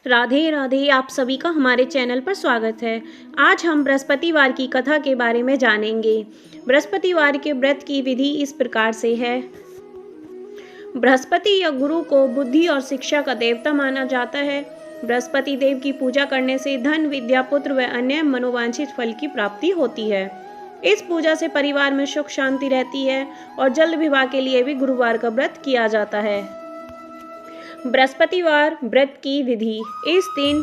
राधे राधे। आप सभी का हमारे चैनल पर स्वागत है। आज हम बृहस्पतिवार की कथा के बारे में जानेंगे। बृहस्पतिवार के व्रत की विधि इस प्रकार से है। बृहस्पति या गुरु को बुद्धि और शिक्षा का देवता माना जाता है। बृहस्पति देव की पूजा करने से धन, विद्या, पुत्र व अन्य मनोवांछित फल की प्राप्ति होती है। इस पूजा से परिवार में सुख शांति रहती है और जल्द विवाह के लिए भी गुरुवार का व्रत किया जाता है। बृहस्पतिवार व्रत की विधि। इस दिन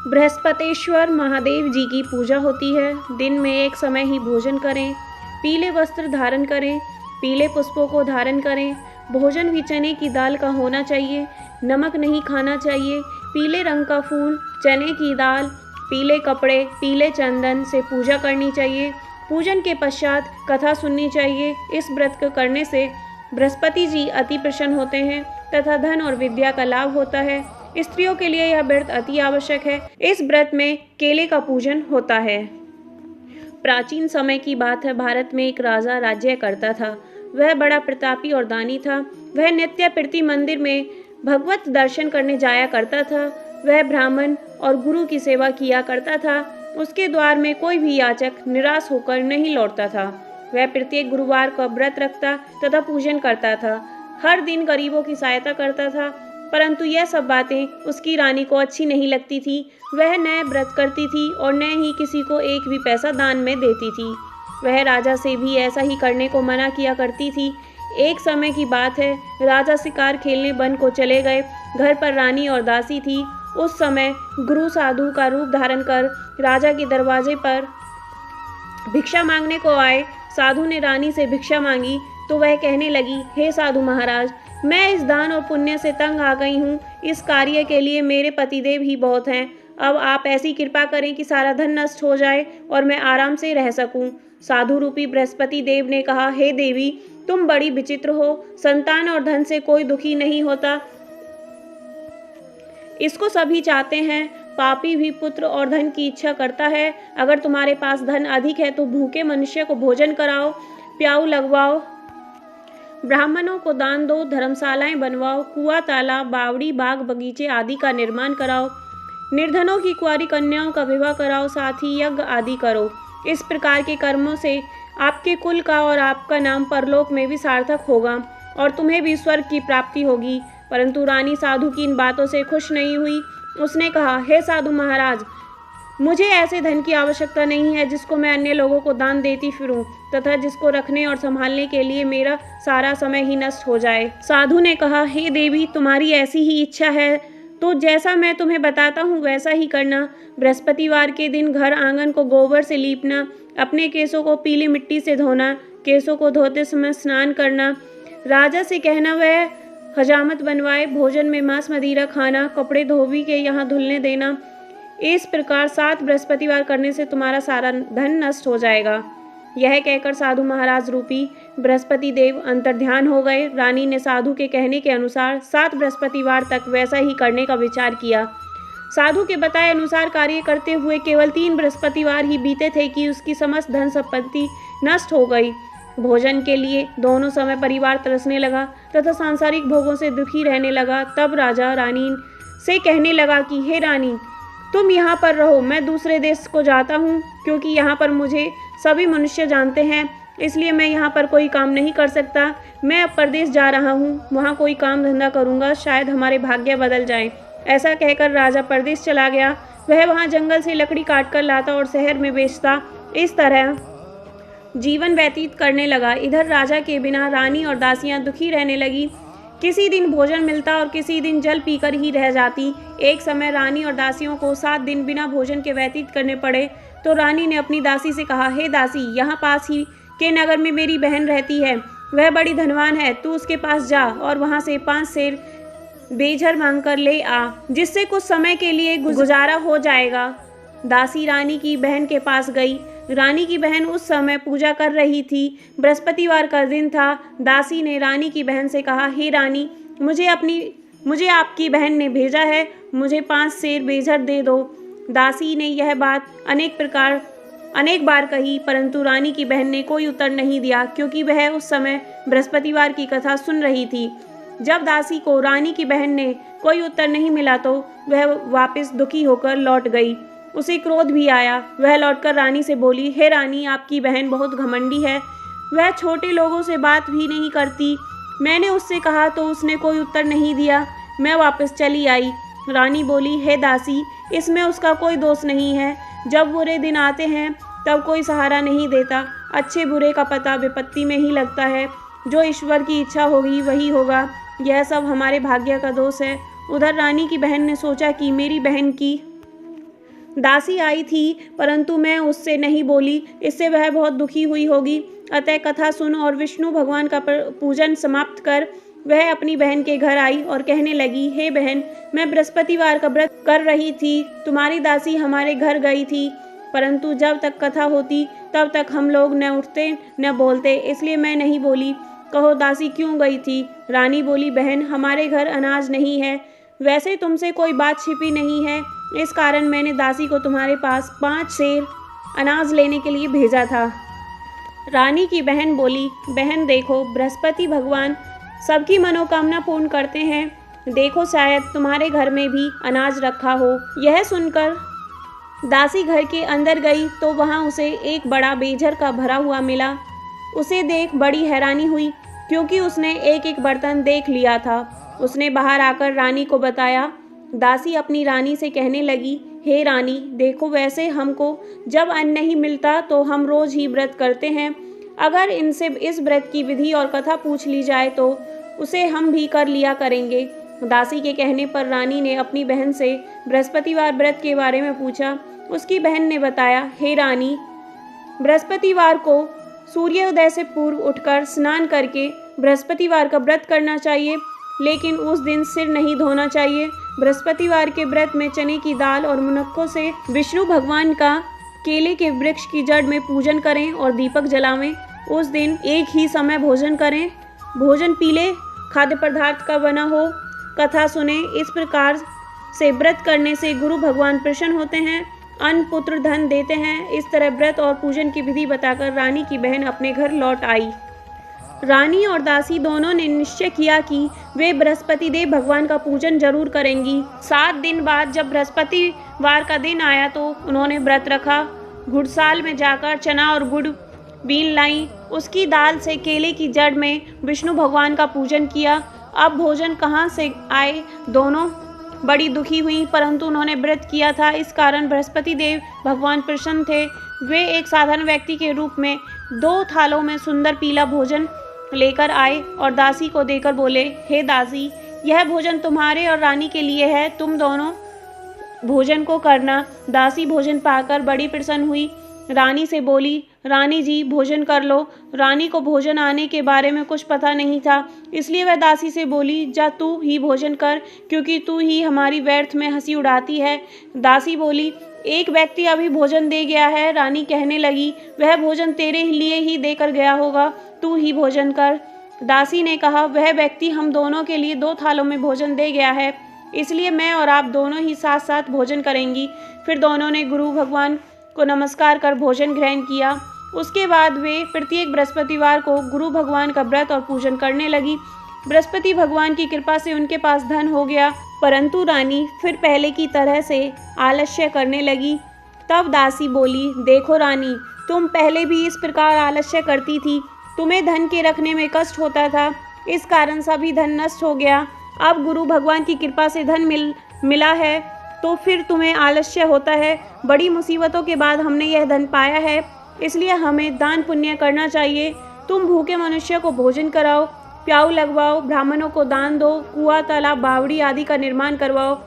बृहस्पतेश्वर महादेव जी की पूजा होती है। दिन में एक समय ही भोजन करें, पीले वस्त्र धारण करें, पीले पुष्पों को धारण करें। भोजन भी चने की दाल का होना चाहिए, नमक नहीं खाना चाहिए। पीले रंग का फूल, चने की दाल, पीले कपड़े, पीले चंदन से पूजा करनी चाहिए। पूजन के पश्चात कथा सुननी चाहिए। इस व्रत को करने से बृहस्पति जी अति प्रसन्न होते हैं तथा धन और विद्या का लाभ होता है। स्त्रियों के लिए यह व्रत अति आवश्यक है। इस व्रत में केले का पूजन होता है। प्राचीन समय की बात है। भारत में एक राजा राज्य करता था। वह बड़ा प्रतापी और दानी था। वह नित्य प्रति मंदिर में भगवत दर्शन करने जाया करता था। वह ब्राह्मण और गुरु की सेवा किया करता था। उसके द्वार में कोई भी याचक निराश होकर नहीं लौटता था। वह प्रत्येक गुरुवार का व्रत रखता तथा पूजन करता था। हर दिन गरीबों की सहायता करता था, परंतु यह सब बातें उसकी रानी को अच्छी नहीं लगती थी। वह न व्रत करती थी और न ही किसी को एक भी पैसा दान में देती थी। वह राजा से भी ऐसा ही करने को मना किया करती थी। एक समय की बात है, राजा शिकार खेलने वन को चले गए। घर पर रानी और दासी थी। उस समय गुरु साधु का रूप धारण कर राजा के दरवाजे पर भिक्षा मांगने को आए। साधु ने रानी से भिक्षा मांगी तो वह कहने लगी, हे साधु महाराज, मैं इस दान और पुण्य से तंग आ गई हूँ। इस कार्य के लिए मेरे पतिदेव ही बहुत हैं। अब आप ऐसी कृपा करें कि सारा धन नष्ट हो जाए और मैं आराम से रह सकूं। साधु रूपी बृहस्पति देव ने कहा, हे देवी, तुम बड़ी विचित्र हो। संतान और धन से कोई दुखी नहीं होता, इसको सभी चाहते हैं। पापी भी पुत्र और धन की इच्छा करता है। अगर तुम्हारे पास धन अधिक है तो भूखे मनुष्य को भोजन कराओ, प्याऊ लगवाओ, ब्राह्मणों को दान दो, धर्मशालाएं बनवाओ, कुआं, तालाब, बावड़ी, बाग, बगीचे आदि का निर्माण कराओ, निर्धनों की कुंवारी कन्याओं का विवाह कराओ, साथ ही यज्ञ आदि करो। इस प्रकार के कर्मों से आपके कुल का और आपका नाम परलोक में भी सार्थक होगा और तुम्हें भी स्वर्ग की प्राप्ति होगी। परंतु रानी साधु की इन बातों से खुश नहीं हुई। उसने कहा, हे साधु महाराज, मुझे ऐसे धन की आवश्यकता नहीं है जिसको मैं अन्य लोगों को दान देती फिरूं तथा जिसको रखने और संभालने के लिए मेरा सारा समय ही नष्ट हो जाए। साधु ने कहा, हे देवी, तुम्हारी ऐसी ही इच्छा है तो जैसा मैं तुम्हें बताता हूँ वैसा ही करना। बृहस्पतिवार के दिन घर आंगन को गोबर से लीपना, अपने केसों को पीली मिट्टी से धोना, केसों को धोते समय स्नान करना, राजा से कहना वह हजामत बनवाए, भोजन में मांस मदिरा खाना, कपड़े धोबी के यहाँ धुलने देना। इस प्रकार 7 बृहस्पतिवार करने से तुम्हारा सारा धन नष्ट हो जाएगा। यह कहकर साधु महाराज रूपी बृहस्पति देव अंतर्ध्यान हो गए। रानी ने साधु के कहने के अनुसार 7 बृहस्पतिवार तक वैसा ही करने का विचार किया। साधु के बताए अनुसार कार्य करते हुए केवल 3 बृहस्पतिवार ही बीते थे कि उसकी समस्त धन संपत्ति नष्ट हो गई। भोजन के लिए दोनों समय परिवार तरसने लगा तथा सांसारिक भोगों से दुखी रहने लगा। तब राजा रानी से कहने लगा कि हे रानी, तुम यहाँ पर रहो, मैं दूसरे देश को जाता हूँ, क्योंकि यहाँ पर मुझे सभी मनुष्य जानते हैं, इसलिए मैं यहाँ पर कोई काम नहीं कर सकता। मैं अब परदेश जा रहा हूँ, वहाँ कोई काम धंधा करूँगा, शायद हमारे भाग्य बदल जाएं। ऐसा कहकर राजा परदेश चला गया। वह वहाँ जंगल से लकड़ी काट कर लाता और शहर में बेचता। इस तरह जीवन व्यतीत करने लगा। इधर राजा के बिना रानी और दासियां दुखी रहने लगी। किसी दिन भोजन मिलता और किसी दिन जल पीकर ही रह जाती। एक समय रानी और दासियों को 7 दिन बिना भोजन के व्यतीत करने पड़े तो रानी ने अपनी दासी से कहा, हे दासी, यहाँ पास ही के नगर में मेरी बहन रहती है, वह बड़ी धनवान है, तू उसके पास जा और वहाँ से 5 सेर बेझर मांग कर ले आ, जिससे कुछ समय के लिए गुजारा हो जाएगा। दासी रानी की बहन के पास गई। रानी की बहन उस समय पूजा कर रही थी। बृहस्पतिवार का दिन था। दासी ने रानी की बहन से कहा, हे रानी, मुझे आपकी बहन ने भेजा है, मुझे 5 सेर बेझर दे दो। दासी ने यह बात अनेक बार कही, परंतु रानी की बहन ने कोई उत्तर नहीं दिया, क्योंकि वह उस समय बृहस्पतिवार की कथा सुन रही थी। जब दासी को रानी की बहन ने कोई उत्तर नहीं मिला तो वह वापस दुखी होकर लौट गई। उसे क्रोध भी आया। वह लौटकर रानी से बोली, हे रानी, आपकी बहन बहुत घमंडी है। वह छोटे लोगों से बात भी नहीं करती। मैंने उससे कहा तो उसने कोई उत्तर नहीं दिया। मैं वापस चली आई। रानी बोली, हे दासी, इसमें उसका कोई दोष नहीं है। जब बुरे दिन आते हैं तब कोई सहारा नहीं देता। अच्छे बुरे का पता विपत्ति में ही लगता है। जो ईश्वर की इच्छा होगी वही होगा। यह सब हमारे भाग्य का दोष है। उधर रानी की बहन ने सोचा कि मेरी बहन की दासी आई थी, परंतु मैं उससे नहीं बोली, इससे वह बहुत दुखी हुई होगी। अतः कथा सुन और विष्णु भगवान का पूजन समाप्त कर वह अपनी बहन के घर आई और कहने लगी, हे बहन, मैं बृहस्पतिवार का व्रत कर रही थी। तुम्हारी दासी हमारे घर गई थी, परंतु जब तक कथा होती तब तक हम लोग न उठते न बोलते, इसलिए मैं नहीं बोली। कहो दासी क्यों गई थी? रानी बोली, बहन, हमारे घर अनाज नहीं है। वैसे तुमसे कोई बात छिपी नहीं है, इस कारण मैंने दासी को तुम्हारे पास 5 सेर अनाज लेने के लिए भेजा था। रानी की बहन बोली, बहन देखो, बृहस्पति भगवान सबकी मनोकामना पूर्ण करते हैं। देखो शायद तुम्हारे घर में भी अनाज रखा हो। यह सुनकर दासी घर के अंदर गई तो वहाँ उसे एक बड़ा बेझर का भरा हुआ मिला। उसे देख बड़ी हैरानी हुई, क्योंकि उसने एक एक बर्तन देख लिया था। उसने बाहर आकर रानी को बताया। दासी अपनी रानी से कहने लगी, हे रानी, देखो, वैसे हमको जब अन्न नहीं मिलता तो हम रोज ही व्रत करते हैं। अगर इनसे इस व्रत की विधि और कथा पूछ ली जाए तो उसे हम भी कर लिया करेंगे। दासी के कहने पर रानी ने अपनी बहन से बृहस्पतिवार व्रत के बारे में पूछा। उसकी बहन ने बताया, हे रानी, बृहस्पतिवार को सूर्योदय से पूर्व उठकर स्नान करके बृहस्पतिवार का व्रत करना चाहिए, लेकिन उस दिन सिर नहीं धोना चाहिए। बृहस्पतिवार के व्रत में चने की दाल और मुनक्कों से विष्णु भगवान का केले के वृक्ष की जड़ में पूजन करें और दीपक जलावें। उस दिन एक ही समय भोजन करें। भोजन पीले खाद्य पदार्थ का बना हो। कथा सुने। इस प्रकार से व्रत करने से गुरु भगवान प्रसन्न होते हैं, अन्न पुत्र धन देते हैं। इस तरह व्रत और पूजन की विधि बताकर रानी की बहन अपने घर लौट आई। रानी और दासी दोनों ने निश्चय किया कि वे बृहस्पति देव भगवान का पूजन जरूर करेंगी। 7 दिन बाद जब बृहस्पतिवार का दिन आया तो उन्होंने व्रत रखा। घुड़साल में जाकर चना और गुड़ बीन लाई। उसकी दाल से केले की जड़ में विष्णु भगवान का पूजन किया। अब भोजन कहाँ से आए? दोनों बड़ी दुखी हुई, परंतु उन्होंने व्रत किया था, इस कारण बृहस्पति देव भगवान प्रसन्न थे। वे एक साधारण व्यक्ति के रूप में 2 थालों में सुंदर पीला भोजन लेकर आए और दासी को देकर बोले, हे दासी, यह भोजन तुम्हारे और रानी के लिए है, तुम दोनों भोजन को करना। दासी भोजन पाकर बड़ी प्रसन्न हुई। रानी से बोली, रानी जी, भोजन कर लो। रानी को भोजन आने के बारे में कुछ पता नहीं था, इसलिए वह दासी से बोली, जा तू ही भोजन कर, क्योंकि तू ही हमारी व्यर्थ में हंसी उड़ाती है। दासी बोली, एक व्यक्ति अभी भोजन दे गया है। रानी कहने लगी, वह भोजन तेरे लिए ही देकर गया होगा, तू ही भोजन कर। दासी ने कहा, वह व्यक्ति हम दोनों के लिए 2 थालों में भोजन दे गया है, इसलिए मैं और आप दोनों ही साथ साथ भोजन करेंगी। फिर दोनों ने गुरु भगवान को नमस्कार कर भोजन ग्रहण किया। उसके बाद वे प्रत्येक बृहस्पतिवार को गुरु भगवान का व्रत और पूजन करने लगी। बृहस्पति भगवान की कृपा से उनके पास धन हो गया, परंतु रानी फिर पहले की तरह से आलस्य करने लगी। तब दासी बोली, देखो रानी, तुम पहले भी इस प्रकार आलस्य करती थी। तुम्हें धन के रखने में कष्ट होता था, इस कारण सभी धन नष्ट हो गया। अब गुरु भगवान की कृपा से धन मिला है तो फिर तुम्हें आलस्य होता है। बड़ी मुसीबतों के बाद हमने यह धन पाया है, इसलिए हमें दान पुण्य करना चाहिए। तुम भूखे मनुष्य को भोजन कराओ, प्याऊ लगवाओ, ब्राह्मणों को दान दो, कुआं तालाब बावड़ी आदि का निर्माण करवाओ,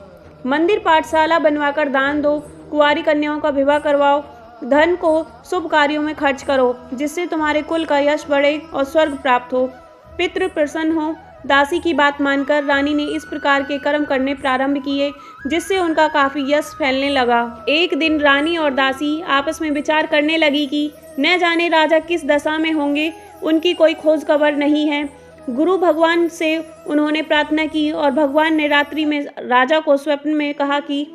मंदिर पाठशाला बनवाकर दान दो, कुंवारी कन्याओं का विवाह करवाओ। धन को शुभ कार्यों में खर्च करो, जिससे तुम्हारे कुल का यश बढ़े और स्वर्ग प्राप्त हो, पितृ प्रसन्न हो। दासी की बात मानकर रानी ने इस प्रकार के कर्म करने प्रारंभ किए, जिससे उनका काफी यश फैलने लगा। एक दिन रानी और दासी आपस में विचार करने लगी कि न जाने राजा किस दशा में होंगे, उनकी कोई खोज खबर नहीं है। गुरु भगवान से उन्होंने प्रार्थना की और भगवान ने रात्रि में राजा को स्वप्न में कहा कि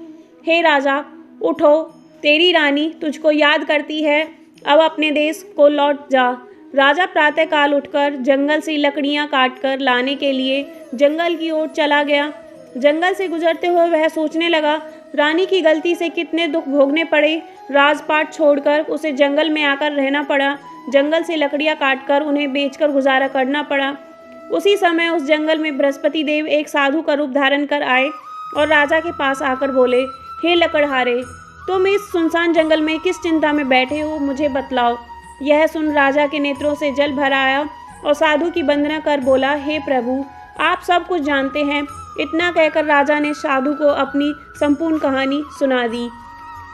हे राजा, उठो, तेरी रानी तुझको याद करती है, अब अपने देश को लौट जा। राजा प्रातःकाल उठकर जंगल से लकड़ियां काटकर लाने के लिए जंगल की ओर चला गया। जंगल से गुजरते हुए वह सोचने लगा, रानी की गलती से कितने दुख भोगने पड़े। राजपाट छोड़कर उसे जंगल में आकर रहना पड़ा। जंगल से लकड़ियां काटकर उन्हें बेचकर गुजारा करना पड़ा। उसी समय उस जंगल में बृहस्पति देव एक साधु का रूप धारण कर आए और राजा के पास आकर बोले, हे लकड़हारे, तुम इस सुनसान जंगल में किस चिंता में बैठे हो, मुझे बतलाओ। यह सुन राजा के नेत्रों से जल भर आया और साधु की वंदना कर बोला, हे प्रभु, आप सब कुछ जानते हैं। इतना कहकर राजा ने साधु को अपनी संपूर्ण कहानी सुना दी।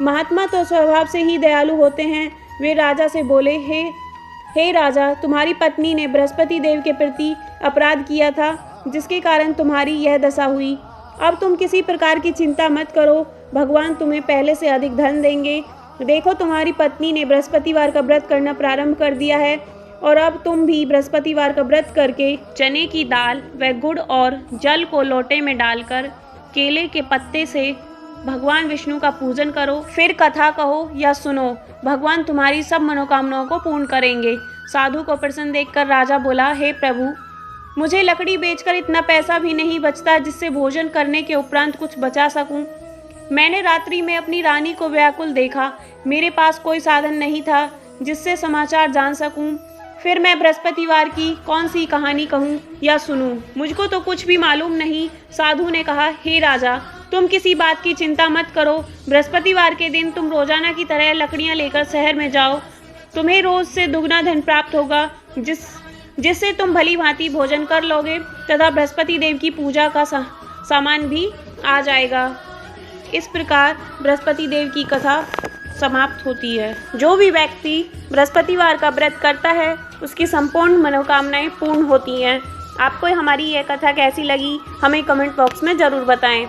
महात्मा तो स्वभाव से ही दयालु होते हैं। वे राजा से बोले, हे राजा, तुम्हारी पत्नी ने बृहस्पति देव के प्रति अपराध किया था, जिसके कारण तुम्हारी यह दशा हुई। अब तुम किसी प्रकार की चिंता मत करो, भगवान तुम्हें पहले से अधिक धन देंगे। देखो, तुम्हारी पत्नी ने बृहस्पतिवार का व्रत करना प्रारंभ कर दिया है और अब तुम भी बृहस्पतिवार का व्रत करके चने की दाल व गुड़ और जल को लोटे में डालकर केले के पत्ते से भगवान विष्णु का पूजन करो। फिर कथा कहो या सुनो, भगवान तुम्हारी सब मनोकामनाओं को पूर्ण करेंगे। साधु को प्रसन्न देखकर राजा बोला, हे प्रभु, मुझे लकड़ी बेचकर इतना पैसा भी नहीं बचता जिससे भोजन करने के उपरांत कुछ बचा सकूं। मैंने रात्रि में अपनी रानी को व्याकुल देखा। मेरे पास कोई साधन नहीं था जिससे समाचार जान सकूं। फिर मैं बृहस्पतिवार की कौन सी कहानी कहूं या सुनूं, मुझको तो कुछ भी मालूम नहीं। साधु ने कहा, हे राजा, तुम किसी बात की चिंता मत करो। बृहस्पतिवार के दिन तुम रोजाना की तरह लकड़ियां लेकर शहर में जाओ। तुम्हें रोज से दुगना धन प्राप्त होगा, जिससे तुम भली भांति भोजन कर लोगे तथा बृहस्पति देव की पूजा का सामान भी आ जाएगा। इस प्रकार बृहस्पति देव की कथा समाप्त होती है। जो भी व्यक्ति बृहस्पतिवार का व्रत करता है उसकी संपूर्ण मनोकामनाएं पूर्ण होती हैं। आपको हमारी यह कथा कैसी लगी, हमें कमेंट बॉक्स में ज़रूर बताएं।